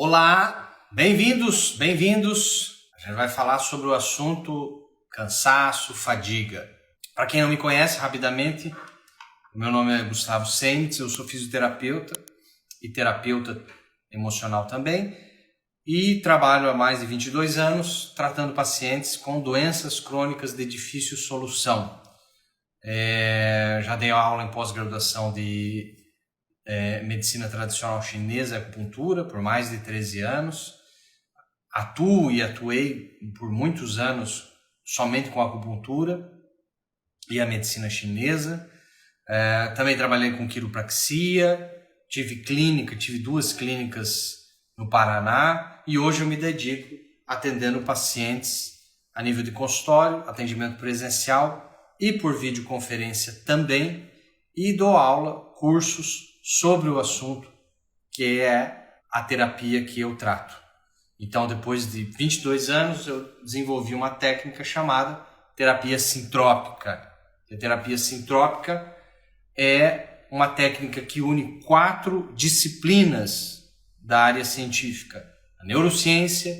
Olá, bem-vindos, bem-vindos. A gente vai falar sobre o assunto cansaço, fadiga. Para quem não me conhece, rapidamente, o meu nome é Gustavo Sentes, eu sou fisioterapeuta e terapeuta emocional também e trabalho há mais de 22 anos tratando pacientes com doenças crônicas de difícil solução. Já dei aula em pós-graduação de medicina tradicional chinesa e acupuntura por mais de 13 anos. Atuo e atuei por muitos anos somente com a acupuntura e a medicina chinesa. Também trabalhei com quiropraxia, tive 2 clínicas no Paraná e hoje eu me dedico atendendo pacientes a nível de consultório, atendimento presencial e por videoconferência também, e dou aula, cursos sobre o assunto que é a terapia que eu trato. Então, depois de 22 anos, eu desenvolvi uma técnica chamada terapia sintrópica. A terapia sintrópica é uma técnica que une 4 disciplinas da área científica: a neurociência,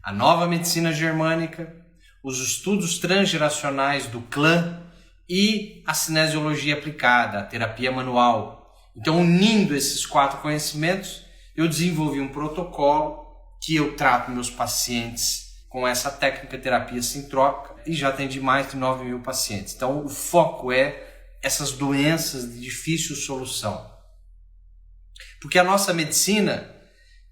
a nova medicina germânica, os estudos transgeracionais do clã e a cinesiologia aplicada, a terapia manual. Então, unindo esses 4 conhecimentos, eu desenvolvi um protocolo que eu trato meus pacientes com essa técnica terapia sintrópica e já atendi mais de 9.000 pacientes. Então, o foco é essas doenças de difícil solução. Porque a nossa medicina,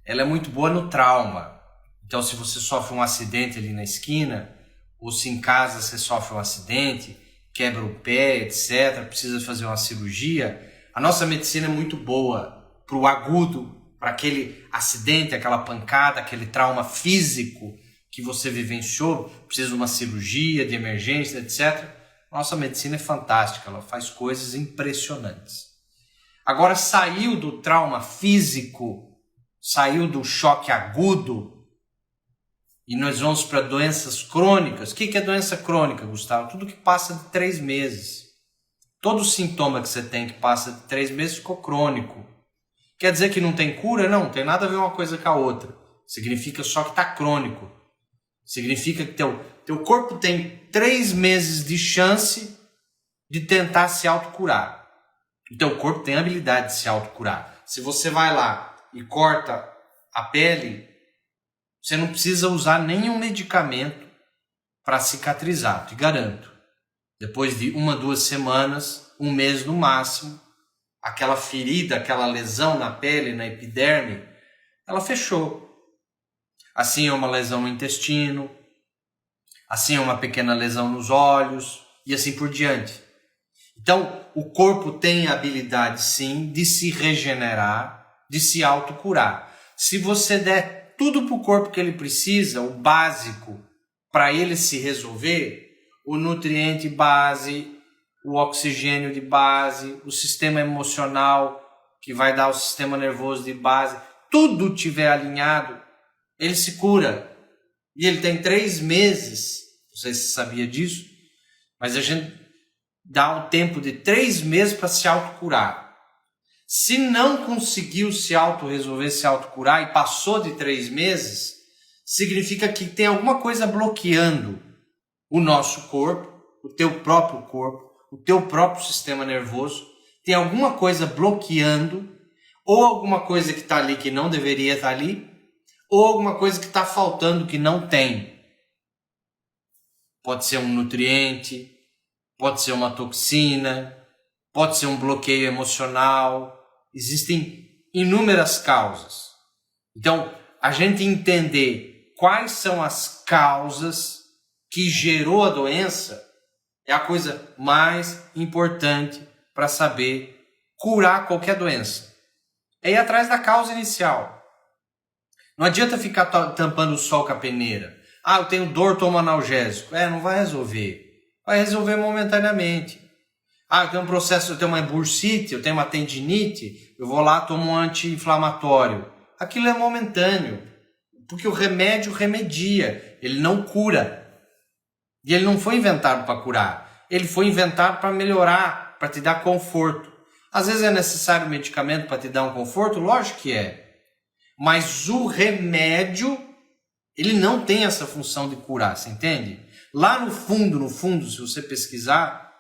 ela é muito boa no trauma. Então, se você sofre um acidente ali na esquina, ou se em casa você sofre um acidente, quebra o pé, etc., precisa fazer uma cirurgia, a nossa medicina é muito boa para o agudo, para aquele acidente, aquela pancada, aquele trauma físico que você vivenciou, precisa de uma cirurgia, de emergência, etc. Nossa medicina é fantástica, ela faz coisas impressionantes. Agora, saiu do trauma físico, saiu do choque agudo, e nós vamos para doenças crônicas. O que é doença crônica, Gustavo? Tudo que passa de 3 meses. Todo sintoma que você tem que passa de 3 meses ficou crônico. Quer dizer que não tem cura? Não tem nada a ver uma coisa com a outra. Significa só que está crônico. Significa que teu corpo tem 3 meses de chance de tentar se autocurar. O teu corpo tem a habilidade de se autocurar. Se você vai lá e corta a pele, você não precisa usar nenhum medicamento para cicatrizar, te garanto. Depois de 1, 2 semanas, 1 mês no máximo, aquela ferida, aquela lesão na pele, na epiderme, ela fechou. Assim é uma lesão no intestino, assim é uma pequena lesão nos olhos e assim por diante. Então, o corpo tem a habilidade, sim, de se regenerar, de se autocurar. Se você der tudo para o corpo que ele precisa, o básico, para ele se resolver, o nutriente base, o oxigênio de base, o sistema emocional que vai dar o sistema nervoso de base, tudo tiver alinhado, ele se cura. E ele tem 3 meses, não sei se você sabia disso, mas a gente dá um tempo de 3 meses para se autocurar. Se não conseguiu se auto-resolver, se autocurar e passou de 3 meses, significa que tem alguma coisa bloqueando o nosso corpo, o teu próprio corpo, o teu próprio sistema nervoso. Tem alguma coisa bloqueando, ou alguma coisa que está ali que não deveria estar ali, ou alguma coisa que está faltando que não tem. Pode ser um nutriente, pode ser uma toxina, pode ser um bloqueio emocional. Existem inúmeras causas. Então, a gente entender quais são as causas que gerou a doença é a coisa mais importante para saber curar qualquer doença. É ir atrás da causa inicial. Não adianta ficar tampando o sol com a peneira. Eu tenho dor, tomo analgésico. Não vai resolver. Vai resolver momentaneamente. Eu tenho um processo, eu tenho uma bursite, eu tenho uma tendinite, eu vou lá, tomo um anti-inflamatório. Aquilo é momentâneo, porque o remédio remedia, ele não cura. E ele não foi inventado para curar, ele foi inventado para melhorar, para te dar conforto. Às vezes é necessário medicamento para te dar um conforto? Lógico que é. Mas o remédio, ele não tem essa função de curar, você entende? Lá no fundo, se você pesquisar,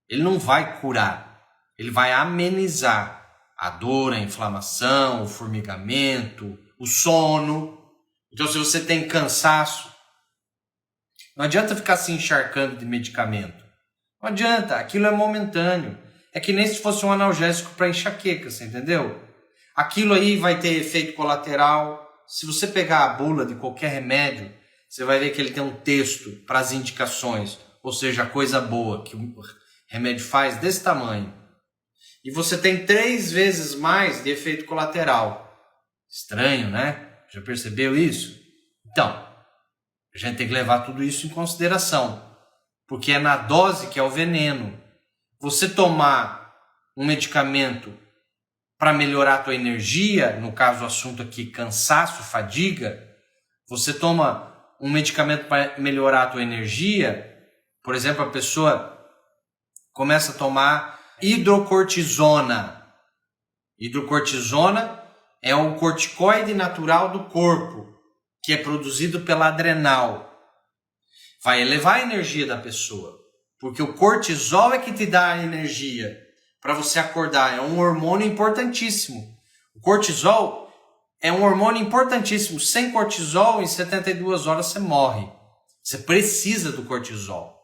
ele não vai curar. Ele vai amenizar a dor, a inflamação, o formigamento, o sono. Então, se você tem cansaço, não adianta ficar se encharcando de medicamento. Não adianta, aquilo é momentâneo. É que nem se fosse um analgésico para enxaqueca, você entendeu? Aquilo aí vai ter efeito colateral. Se você pegar a bula de qualquer remédio, você vai ver que ele tem um texto para as indicações, ou seja, a coisa boa que o remédio faz desse tamanho. E você tem 3 vezes mais de efeito colateral. Estranho, né? Já percebeu isso? Então, a gente tem que levar tudo isso em consideração, porque é na dose que é o veneno. Você tomar um medicamento para melhorar a tua energia, no caso o assunto aqui, cansaço, fadiga, você toma um medicamento para melhorar a tua energia, por exemplo, a pessoa começa a tomar hidrocortisona. Hidrocortisona é o corticoide natural do corpo, que é produzido pela adrenal. Vai elevar a energia da pessoa, porque o cortisol é que te dá a energia para você acordar. É um hormônio importantíssimo. O cortisol é um hormônio importantíssimo. Sem cortisol, em 72 horas você morre. Você precisa do cortisol.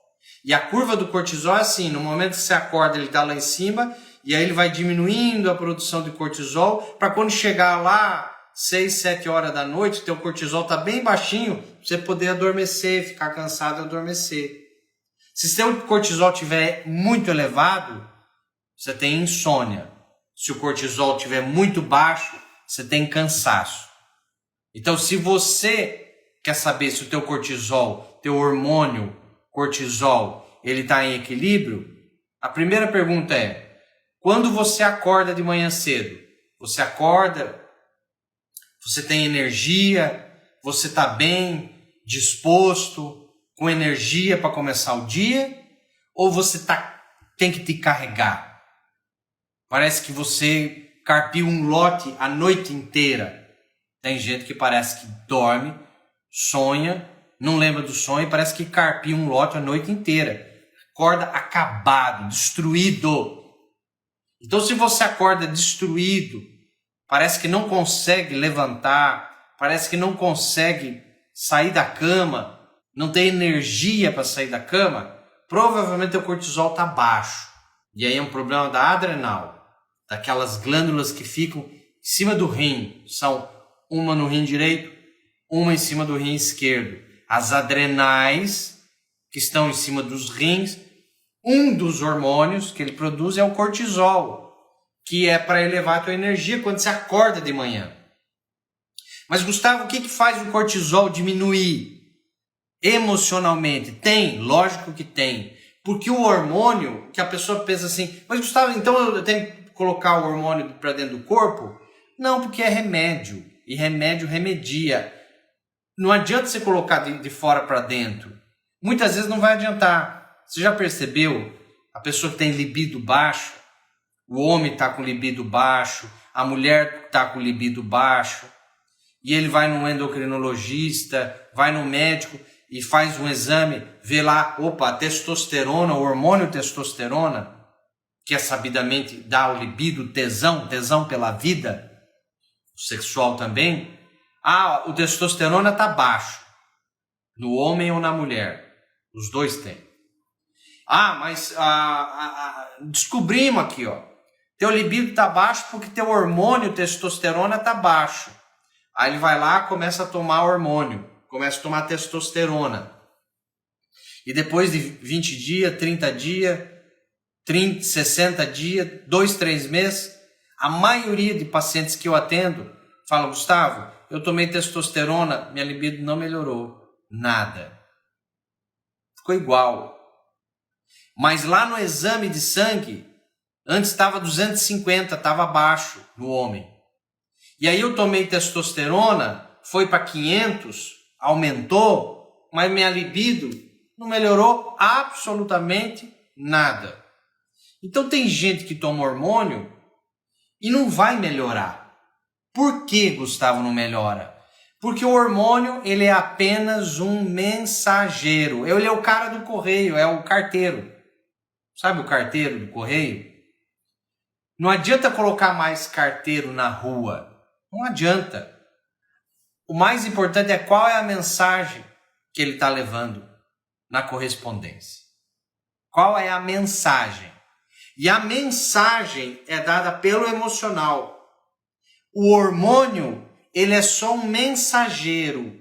E a curva do cortisol é assim, no momento que você acorda ele está lá em cima, e aí ele vai diminuindo a produção de cortisol, para quando chegar lá, 6, 7 horas da noite, teu cortisol está bem baixinho, você poder adormecer, ficar cansado e adormecer. Se seu cortisol estiver muito elevado, você tem insônia. Se o cortisol estiver muito baixo, você tem cansaço. Então, se você quer saber se o teu cortisol, teu hormônio cortisol, ele está em equilíbrio, a primeira pergunta é: quando você acorda de manhã cedo, você acorda, você tem energia, você está bem, disposto, com energia para começar o dia, ou você tem que te carregar? Parece que você carpiu um lote a noite inteira. Tem gente que parece que dorme, sonha, não lembra do sonho, parece que carpiu um lote a noite inteira. Acorda acabado, destruído. Então, se você acorda destruído, parece que não consegue levantar, parece que não consegue sair da cama, não tem energia para sair da cama, provavelmente o cortisol está baixo. E aí é um problema da adrenal, daquelas glândulas que ficam em cima do rim. São uma no rim direito, uma em cima do rim esquerdo. As adrenais, que estão em cima dos rins, um dos hormônios que ele produz é o cortisol, que é para elevar a tua energia quando você acorda de manhã. Mas, Gustavo, o que faz o cortisol diminuir emocionalmente? Tem, lógico que tem. Porque o hormônio, que a pessoa pensa assim, mas Gustavo, então eu tenho que colocar o hormônio para dentro do corpo? Não, porque é remédio. E remédio remedia. Não adianta você colocar de fora para dentro. Muitas vezes não vai adiantar. Você já percebeu? A pessoa que tem libido baixo, o homem está com libido baixo, a mulher está com libido baixo, e ele vai no endocrinologista, vai no médico e faz um exame, vê lá, opa, a testosterona, o hormônio testosterona, que é sabidamente dá o libido, tesão pela vida, sexual também. Ah, o testosterona está baixo, no homem ou na mulher, os dois têm. Ah, mas descobrimos aqui, ó, teu libido está baixo porque teu hormônio testosterona está baixo. Aí ele vai lá, começa a tomar hormônio, começa a tomar testosterona. E depois de 20 dias, 30 dias, 60 dias, 2, 3 meses, a maioria de pacientes que eu atendo fala, Gustavo, eu tomei testosterona, minha libido não melhorou. Nada. Ficou igual. Mas lá no exame de sangue, antes estava 250, estava baixo no homem. E aí eu tomei testosterona, foi para 500, aumentou, mas minha libido não melhorou absolutamente nada. Então tem gente que toma hormônio e não vai melhorar. Por que, Gustavo, não melhora? Porque o hormônio, ele é apenas um mensageiro. Ele é o cara do correio, é o carteiro. Sabe o carteiro do correio? Não adianta colocar mais carteiro na rua. Não adianta. O mais importante é qual é a mensagem que ele está levando na correspondência. Qual é a mensagem? E a mensagem é dada pelo emocional. O hormônio, ele é só um mensageiro.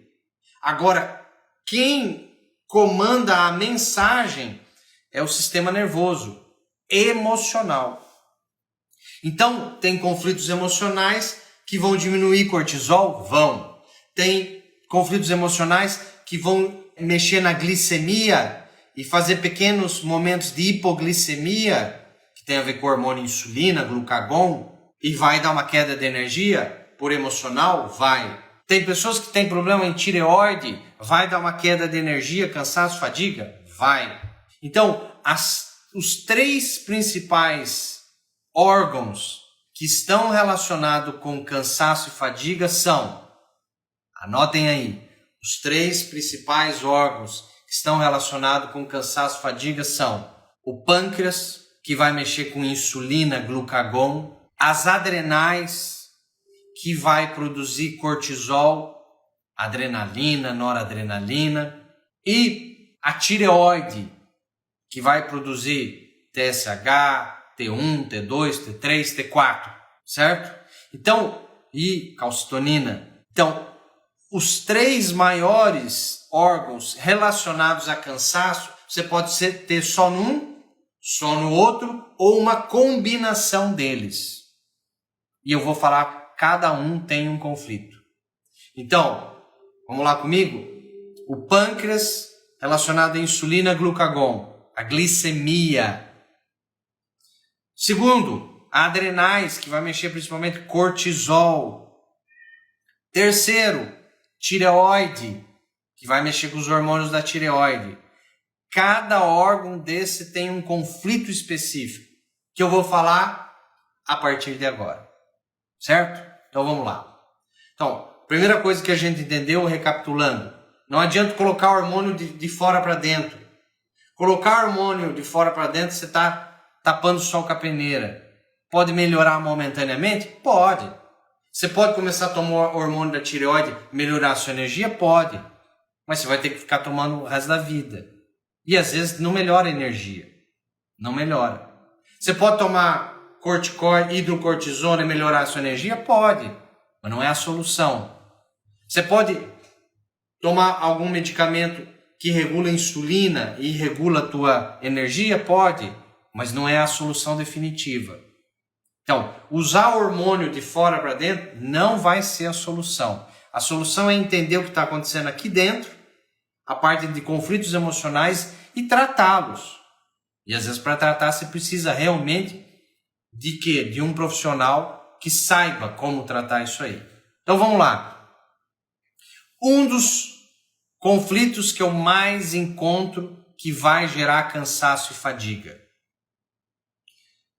Agora, quem comanda a mensagem é o sistema nervoso, emocional. Então, tem conflitos emocionais que vão diminuir cortisol? Vão. Tem conflitos emocionais que vão mexer na glicemia e fazer pequenos momentos de hipoglicemia, que tem a ver com o hormônio insulina, glucagon, e vai dar uma queda de energia por emocional? Vai. Tem pessoas que têm problema em tireoide, vai dar uma queda de energia, cansaço, fadiga? Vai. Então, os 3 principais órgãos que estão relacionados com cansaço e fadiga são, anotem aí, os 3 principais órgãos que estão relacionados com cansaço e fadiga são o pâncreas, que vai mexer com insulina, glucagon, as adrenais, que vai produzir cortisol, adrenalina, noradrenalina, e a tireoide, que vai produzir TSH, T1, T2, T3, T4, certo? Então, e calcitonina. Então, os 3 maiores órgãos relacionados a cansaço, você pode ter só num, só no outro, ou uma combinação deles. E eu vou falar, cada um tem um conflito. Então, vamos lá comigo? O pâncreas relacionado à insulina, glucagon, a glicemia. Segundo, adrenais, que vai mexer principalmente cortisol. Terceiro, tireoide, que vai mexer com os hormônios da tireoide. Cada órgão desse tem um conflito específico, que eu vou falar a partir de agora. Certo? Então vamos lá. Então, primeira coisa que a gente entendeu, recapitulando, não adianta colocar o hormônio de fora para dentro. Colocar hormônio de fora para dentro, você está tapando o sol com a peneira. Pode melhorar momentaneamente? Pode. Você pode começar a tomar hormônio da tireoide, melhorar a sua energia? Pode. Mas você vai ter que ficar tomando o resto da vida. E às vezes não melhora a energia. Não melhora. Você pode tomar corticoide, hidrocortisona e melhorar a sua energia? Pode. Mas não é a solução. Você pode tomar algum medicamento que regula a insulina e regula a tua energia? Pode. Mas não é a solução definitiva. Então, usar hormônio de fora para dentro não vai ser a solução. A solução é entender o que está acontecendo aqui dentro, a parte de conflitos emocionais e tratá-los. E às vezes para tratar você precisa realmente de quê? De um profissional que saiba como tratar isso aí. Então vamos lá. Um dos conflitos que eu mais encontro que vai gerar cansaço e fadiga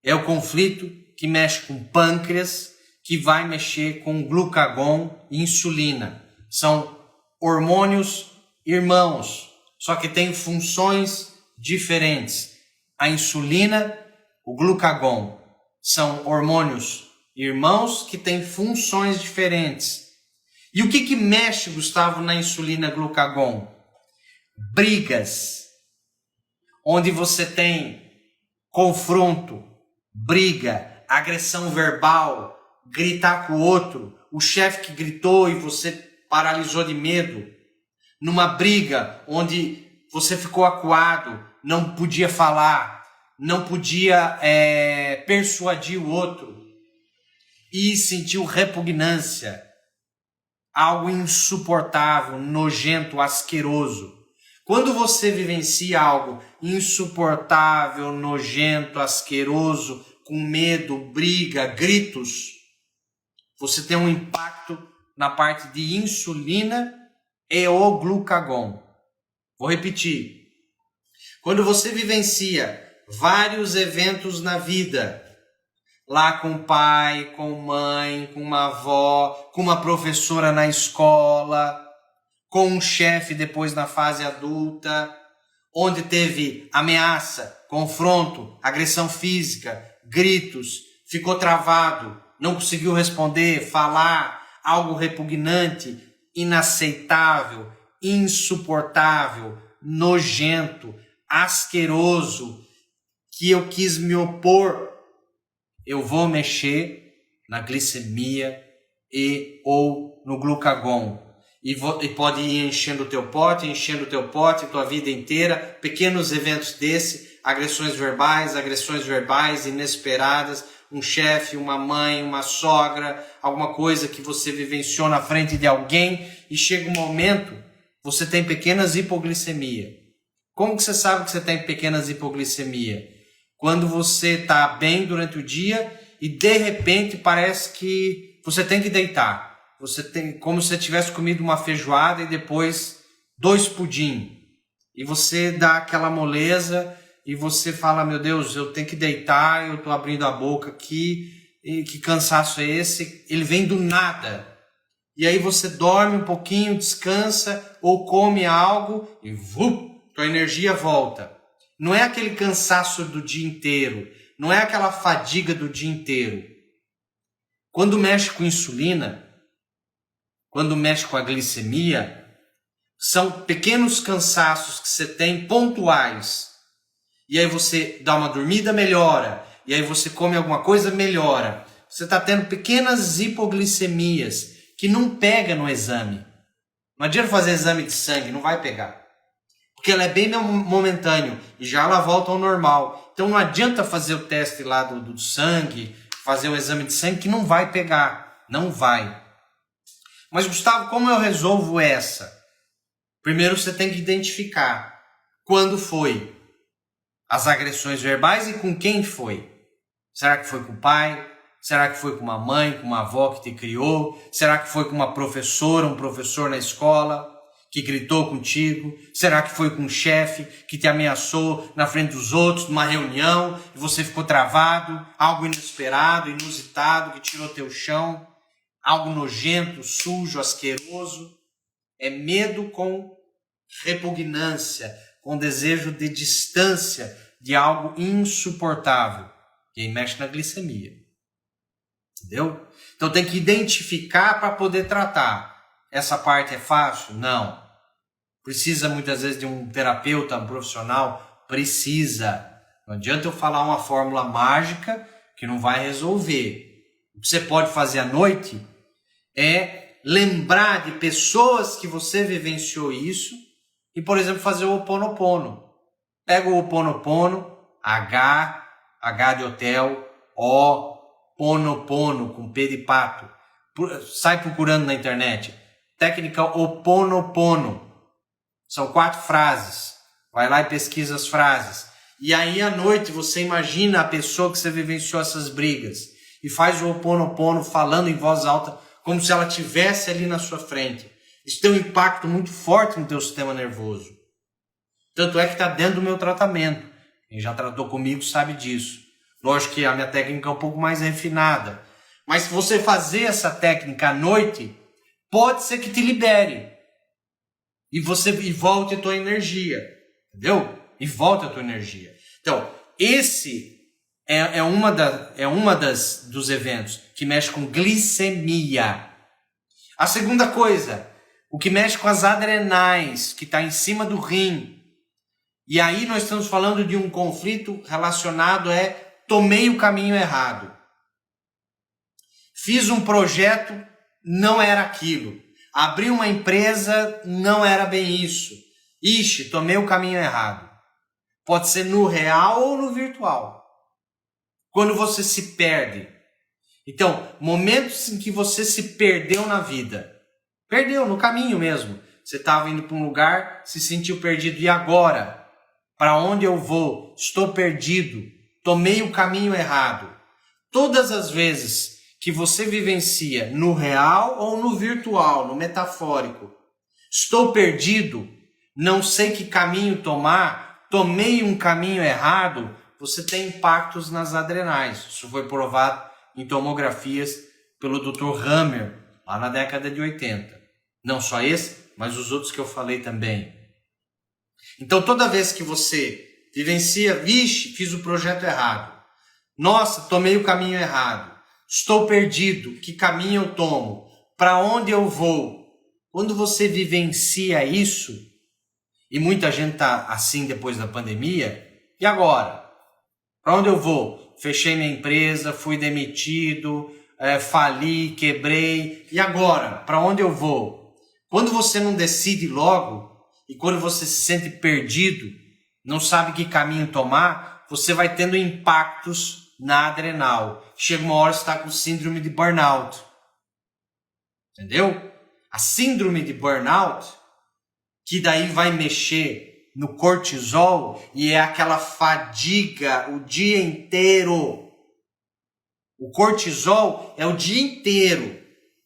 é o conflito que mexe com pâncreas, que vai mexer com glucagon e insulina. São hormônios irmãos, só que têm funções diferentes. A insulina, o glucagon, são hormônios irmãos que têm funções diferentes. E o que mexe, Gustavo, na insulina glucagon? Brigas, onde você tem confronto, briga, agressão verbal, gritar com o outro, o chefe que gritou e você paralisou de medo, numa briga onde você ficou acuado, não podia falar, não podia persuadir o outro e sentiu repugnância, algo insuportável, nojento, asqueroso. Quando você vivencia algo insuportável, nojento, asqueroso, com medo, briga, gritos, você tem um impacto na parte de insulina e o glucagon. Vou repetir. Quando você vivencia vários eventos na vida, lá com o pai, com mãe, com uma avó, com uma professora na escola, com um chefe depois na fase adulta, onde teve ameaça, confronto, agressão física, gritos, ficou travado, não conseguiu responder, falar, algo repugnante, inaceitável, insuportável, nojento, asqueroso, que eu quis me opor, eu vou mexer na glicemia ou no glucagon. E pode ir enchendo o teu pote, tua vida inteira, pequenos eventos desse, agressões verbais inesperadas, um chefe, uma mãe, uma sogra, alguma coisa que você vivenciou na frente de alguém e chega um momento, você tem pequenas hipoglicemia. Como que você sabe que você tem pequenas hipoglicemia? Quando você está bem durante o dia e de repente parece que você tem que deitar. Você tem como se você tivesse comido uma feijoada e depois 2 pudim. E você dá aquela moleza e você fala, meu Deus, eu tenho que deitar, eu estou abrindo a boca aqui, e que cansaço é esse? Ele vem do nada. E aí você dorme um pouquinho, descansa ou come algo e tua energia volta. Não é aquele cansaço do dia inteiro, não é aquela fadiga do dia inteiro. Quando mexe com insulina, quando mexe com a glicemia, são pequenos cansaços que você tem pontuais. E aí você dá uma dormida, melhora. E aí você come alguma coisa, melhora. Você está tendo pequenas hipoglicemias que não pega no exame. Não adianta fazer exame de sangue, não vai pegar. Porque ela é bem momentâneo e já ela volta ao normal. Então não adianta fazer o teste lá do sangue, fazer o exame de sangue que não vai pegar. Não vai. Mas, Gustavo, como eu resolvo essa? Primeiro você tem que identificar quando foi as agressões verbais e com quem foi. Será que foi com o pai? Será que foi com uma mãe, com uma avó que te criou? Será que foi com uma professora, um professor na escola que gritou contigo? Será que foi com um chefe que te ameaçou na frente dos outros, numa reunião, e você ficou travado? Algo inesperado, inusitado, que tirou teu chão? Algo nojento, sujo, asqueroso? É medo com repugnância, com desejo de distância de algo insuportável. E aí mexe na glicemia. Entendeu? Então tem que identificar para poder tratar. Essa parte é fácil? Não. Precisa muitas vezes de um terapeuta, um profissional? Precisa. Não adianta eu falar uma fórmula mágica que não vai resolver. O que você pode fazer à noite é lembrar de pessoas que você vivenciou isso e, por exemplo, fazer o Ho'oponopono. Pega o Ho'oponopono, H de hotel, O, Ponopono, com P de pato. Sai procurando na internet. Técnica Ho'oponopono. São 4 frases. Vai lá e pesquisa as frases. E aí, à noite, você imagina a pessoa que você vivenciou essas brigas e faz o Ho'oponopono falando em voz alta, como se ela estivesse ali na sua frente. Isso tem um impacto muito forte no teu sistema nervoso. Tanto é que está dentro do meu tratamento. Quem já tratou comigo sabe disso. Lógico que a minha técnica é um pouco mais refinada. Mas se você fazer essa técnica à noite, pode ser que te libere. E volte a tua energia. Entendeu? E volte a tua energia. Então, esse é uma dos eventos que mexe com glicemia. A segunda coisa, o que mexe com as adrenais, que está em cima do rim. E aí nós estamos falando de um conflito relacionado tomei o caminho errado. Fiz um projeto, não era aquilo. Abri uma empresa, não era bem isso. Ixi, tomei o caminho errado. Pode ser no real ou no virtual. Quando você se perde. Então, momentos em que você se perdeu na vida. Perdeu no caminho mesmo. Você estava indo para um lugar, se sentiu perdido. E agora? Para onde eu vou? Estou perdido. Tomei o caminho errado. Todas as vezes que você vivencia no real ou no virtual, no metafórico, estou perdido, não sei que caminho tomar, tomei um caminho errado, você tem impactos nas adrenais. Isso foi provado em tomografias pelo Dr. Hammer, lá na década de 80. Não só esse, mas os outros que eu falei também. Então, toda vez que você vivencia, vixe, fiz o projeto errado. Nossa, tomei o caminho errado. Estou perdido. Que caminho eu tomo? Para onde eu vou? Quando você vivencia isso, e muita gente está assim depois da pandemia, e agora? Para onde eu vou? Fechei minha empresa, fui demitido, fali, quebrei. E agora? Para onde eu vou? Quando você não decide logo, e quando você se sente perdido, não sabe que caminho tomar, você vai tendo impactos na adrenal. Chega uma hora que você está com síndrome de burnout. Entendeu? A síndrome de burnout, que daí vai mexer no cortisol e é aquela fadiga o dia inteiro. O cortisol é o dia inteiro.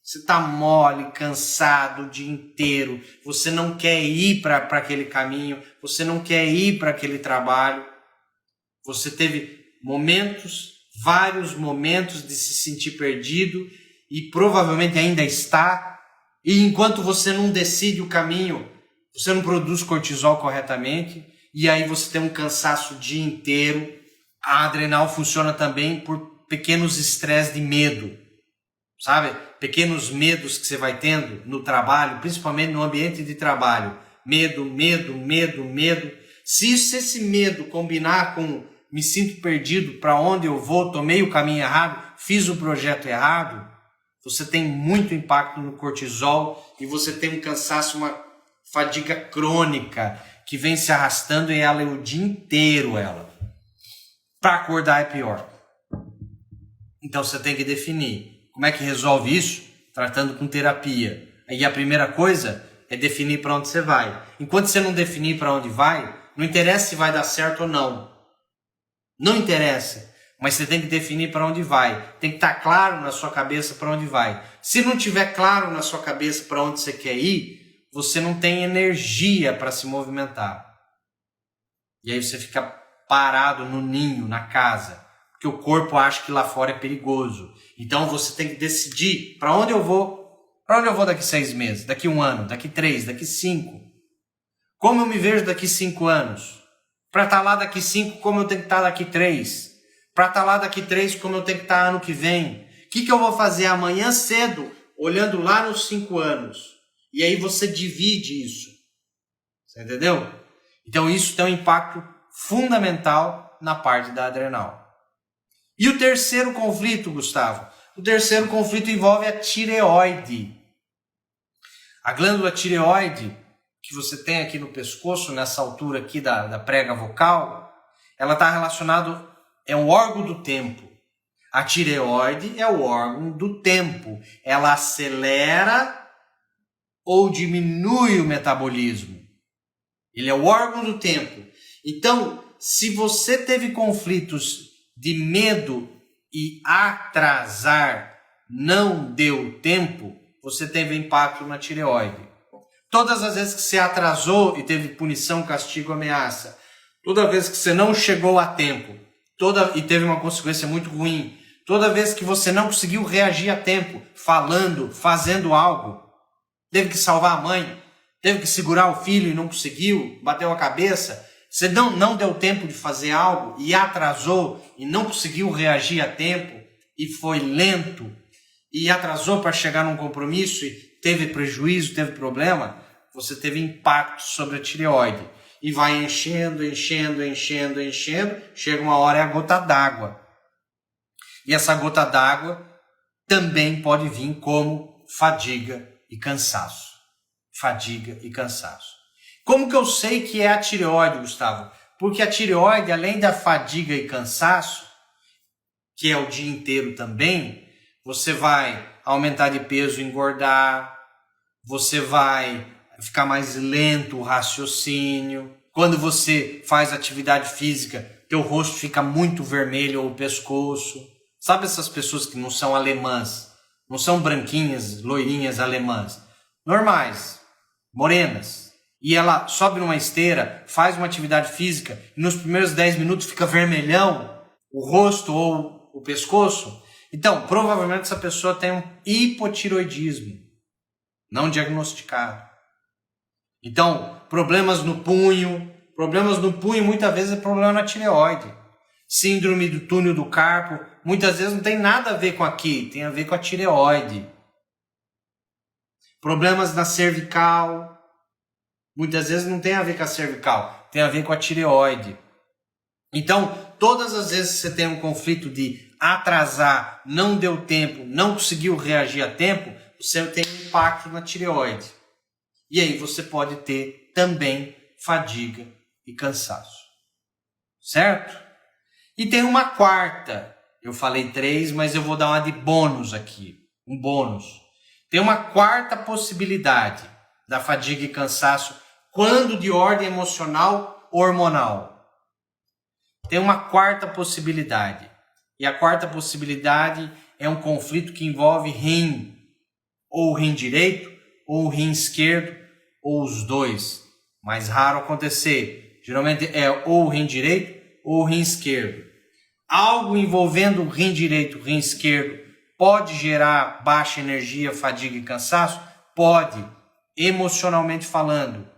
Você está mole, cansado o dia inteiro. Você não quer ir para aquele caminho. Você não quer ir para aquele trabalho. Você teve momentos, vários momentos de se sentir perdido e provavelmente ainda está. E enquanto você não decide o caminho, você não produz cortisol corretamente e aí você tem um cansaço o dia inteiro. A adrenal funciona também por pequenos estresses de medo, sabe? Pequenos medos que você vai tendo no trabalho, principalmente no ambiente de trabalho. Medo, medo, medo, medo. Se esse medo combinar com me sinto perdido, para onde eu vou, tomei o caminho errado, fiz o projeto errado, você tem muito impacto no cortisol e você tem um cansaço, uma fadiga crônica que vem se arrastando e ela é o dia inteiro ela. Para acordar é pior. Então você tem que definir. Como é que resolve isso? Tratando com terapia. E a primeira coisa é definir para onde você vai. Enquanto você não definir para onde vai, não interessa se vai dar certo ou não. Não interessa. Mas você tem que definir para onde vai. Tem que estar claro na sua cabeça para onde vai. Se não tiver claro na sua cabeça para onde você quer ir, você não tem energia para se movimentar. E aí você fica parado no ninho, na casa. Porque o corpo acha que lá fora é perigoso. Então você tem que decidir para onde eu vou. Para onde eu vou daqui 6 meses, daqui 1 ano, daqui 3, daqui 5. Como eu me vejo daqui 5 anos? Para estar lá daqui 5, como eu tenho que estar daqui 3? Para estar lá daqui 3, como eu tenho que estar ano que vem? O que eu vou fazer amanhã cedo, olhando lá nos 5 anos? E aí você divide isso. Você entendeu? Então isso tem um impacto fundamental na parte da adrenal. E o terceiro conflito, Gustavo? O terceiro conflito envolve a tireoide. A glândula tireoide, que você tem aqui no pescoço, nessa altura aqui da prega vocal, ela está relacionada, é um órgão do tempo. A tireoide é o órgão do tempo. Ela acelera ou diminui o metabolismo. Ele é o órgão do tempo. Então, se você teve conflitos de medo e atrasar, não deu tempo, você teve impacto na tireoide. Todas as vezes que você atrasou e teve punição, castigo, ameaça, toda vez que você não chegou a tempo, e teve uma consequência muito ruim, toda vez que você não conseguiu reagir a tempo, falando, fazendo algo, teve que salvar a mãe, teve que segurar o filho e não conseguiu, bateu a cabeça, você não deu tempo de fazer algo e atrasou e não conseguiu reagir a tempo e foi lento e atrasou para chegar num compromisso e teve prejuízo, teve problema, você teve impacto sobre a tireoide. E vai enchendo, enchendo, enchendo, enchendo, chega uma hora é a gota d'água. E essa gota d'água também pode vir como fadiga e cansaço. Fadiga e cansaço. Como que eu sei que é a tireoide, Gustavo? Porque a tireoide, além da fadiga e cansaço, que é o dia inteiro também, você vai aumentar de peso, engordar, você vai ficar mais lento o raciocínio. Quando você faz atividade física, teu rosto fica muito vermelho ou o pescoço. Sabe essas pessoas que não são alemãs, não são branquinhas, loirinhas alemãs, normais, morenas. e ela sobe numa esteira, faz uma atividade física e nos primeiros 10 minutos fica vermelhão o rosto ou o pescoço, então provavelmente essa pessoa tem um hipotireoidismo não diagnosticado. Então, problemas no punho muitas vezes é problema na tireoide. Síndrome do túnel do carpo, muitas vezes não tem nada a ver com aqui, tem a ver com a tireoide. Problemas na cervical, muitas vezes não tem a ver com a cervical, tem a ver com a tireoide. Então, todas as vezes que você tem um conflito de atrasar, não deu tempo, não conseguiu reagir a tempo, você tem um impacto na tireoide. E aí você pode ter também fadiga e cansaço. Certo? E tem uma quarta. Eu falei 3, mas eu vou dar uma de bônus aqui. Um bônus. Tem uma quarta possibilidade da fadiga e cansaço quando de ordem emocional hormonal. Tem uma quarta possibilidade. E a quarta possibilidade é um conflito que envolve rim. Ou o rim direito, ou o rim esquerdo, ou os dois. Mais raro acontecer. Geralmente é ou o rim direito ou o rim esquerdo. Algo envolvendo o rim direito e o rim esquerdo pode gerar baixa energia, fadiga e cansaço? Pode, emocionalmente falando.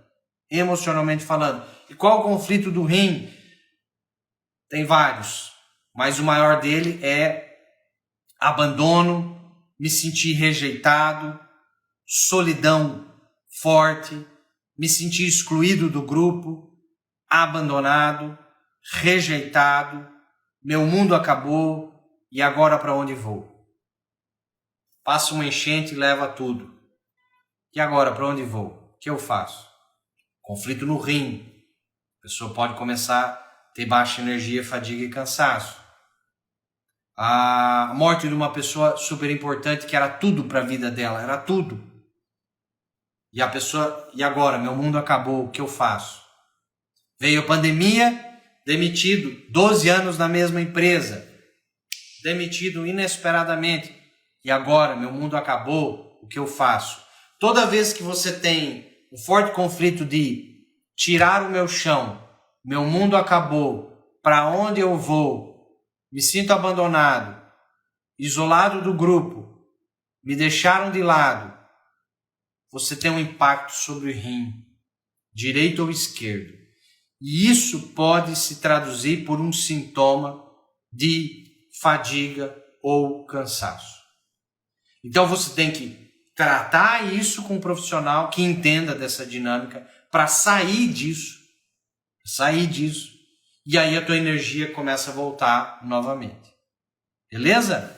E qual o conflito do rim? Tem vários, mas o maior dele é abandono, me sentir rejeitado, solidão forte, me sentir excluído do grupo, abandonado, rejeitado, meu mundo acabou e agora para onde vou? Passa uma enchente e leva tudo. E agora para onde vou? O que eu faço? Conflito no rim. A pessoa pode começar a ter baixa energia, fadiga e cansaço. A morte de uma pessoa super importante que era tudo para a vida dela, era tudo. E a pessoa, e agora? Meu mundo acabou, o que eu faço? Veio a pandemia, demitido, 12 anos na mesma empresa, demitido inesperadamente. E agora, meu mundo acabou, o que eu faço? Toda vez que você tem um forte conflito de tirar o meu chão, meu mundo acabou, para onde eu vou? Me sinto abandonado, isolado do grupo, me deixaram de lado. Você tem um impacto sobre o rim, direito ou esquerdo. E isso pode se traduzir por um sintoma de fadiga ou cansaço. Então você tem que tratar isso com um profissional que entenda dessa dinâmica para sair disso. E aí a tua energia começa a voltar novamente. Beleza?